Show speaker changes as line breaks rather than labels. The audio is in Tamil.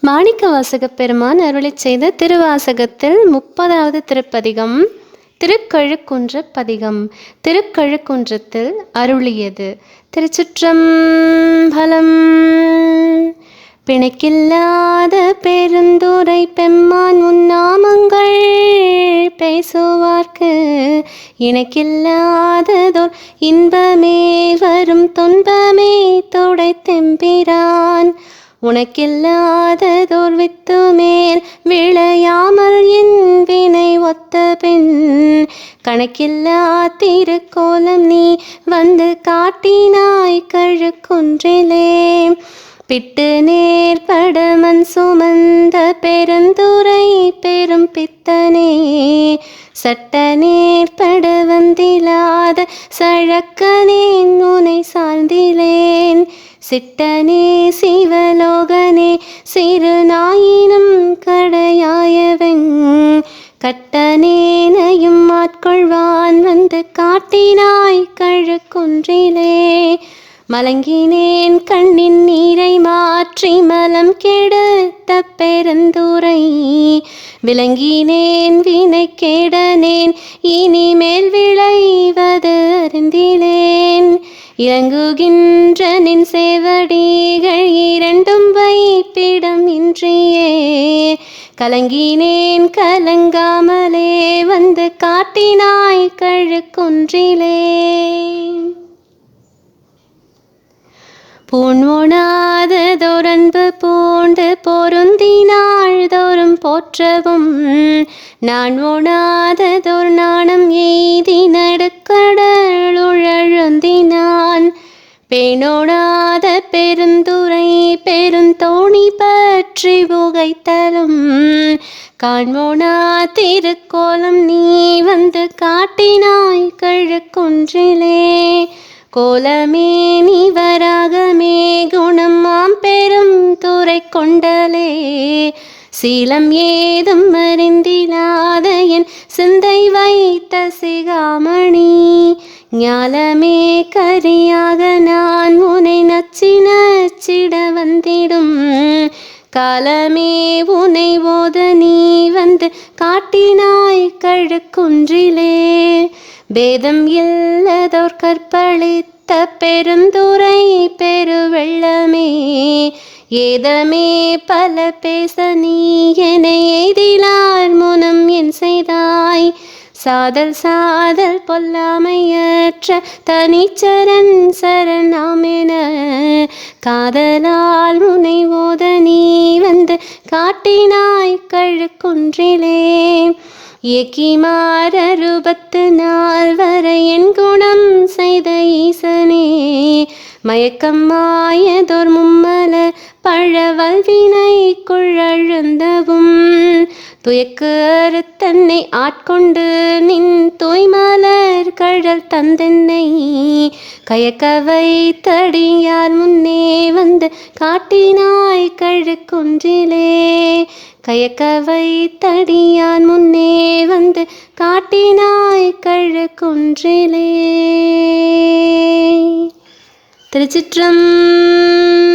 மாணிக்கவாசகப் பெருமான் அருளிச் செய்த திருவாசகத்தில் 30வது திருப்பதிகம் திருக்கழுக்குன்ற பதிகம். திருக்கழுக்குன்றத்தில் அருளியது. திருச்சிற்றம்பலம். பிணைக்கில்லாத பெருந்துரை பெம்மான் உன்னாமங்கள் பேசுவார்க்கு இணைக்கில்லாததோர் இன்பமே வரும் துன்பமே துடைத்தெம்பிரான் உனக்கில்லாததோர் வித்து மேல் விளையாமல் என் வினை ஒத்த பின் கணக்கில்லா திருக்கோலம் நீ வந்து காட்டினாய் கழுக்குன்றிலே பிட்டு நேர்பட மண் சுமந்த பெருந்துரை பெரும் பித்தனே சட்ட நேர்பட வந்திலாத சழக்கனேன் உனை சார்ந்திலேன் சிட்டனே சிவலோகனே சிறு நாயினும் கடையாயவன் கட்டனேனையும் ஆட்கொள்வான் வந்து காட்டினாய் கழுக்குன்றிலே மலங்கினேன் கண்ணின் நீரை மாற்றி மலம் கெடுத்த பெருந்துரை விளங்கினேன் வினை கேடனேன் இனிமேல் விளைவது அறிந்திலேன் இறங்குகின்ற நின் சேவடிகள் இரண்டும் வைப்பிடம் இன்றியே கலங்கினேன் கலங்காமலே வந்து காட்டினாய் கழுக்குன்றிலே பூண்மோனாததோரன்பு பூண்டு பொருந்தினாள் தோறும் போற்றவும் நான் ஓனாததோர் நாணம் எய்தி நடுக்கடலுழழுந்தினான் பேணோடாத பெருந்துரை பெருந்தோணி பற்றி புகைத்தலும் காண்மோனா திருக்கோலம் நீ வந்து காட்டினாய் கழுக்குன்றிலே கோலமே நீ வராகமே குணம் மாம் பெரும் துறை கொண்டலே சீலம் ஏதும் அறிந்திலாத என் சிந்தை வைத்த சிகாமணி ஞாலமே கரியாக நான் உனை நச்சி நச்சிட வந்திடும் காலமே உனை ஓத நீ வந்து காட்டினாய் கழுக்குன்றிலே பேதம் இல்லதோர் கற்பழித்த பெருந்துரை பெருவெள்ளமே ஏதமே பல பேச நீ என்னை எய்திலார் முனம் என் செய்தாய் சாதல் சாதல் பொல்லாமையற்ற தனிச்சரண் சரணாமென காதலால் முனை ஓத நீ வந்து காட்டினாய் கழுக்குன்றிலே ஏக்கிமார ரூபத்து நாள் வரை என் குணம் செய்த ஈசனே மயக்கம் மாயதோர் மும்மல பழவல்வினை குழழுந்தவும் துயக்கு அறுத்தன்னை ஆட்கொண்டு நின் தூய்மலர் கழல் தந்தென்னை கயக்க வைத்தடியார் முன்னே வந்து காட்டினாய் கழுக்குன்றிலே கயக்க வைத்தடியான் முன்னே வந்து காட்டினாய் கழுக்குன்றிலே. திருச்சிற்றம்பலம்.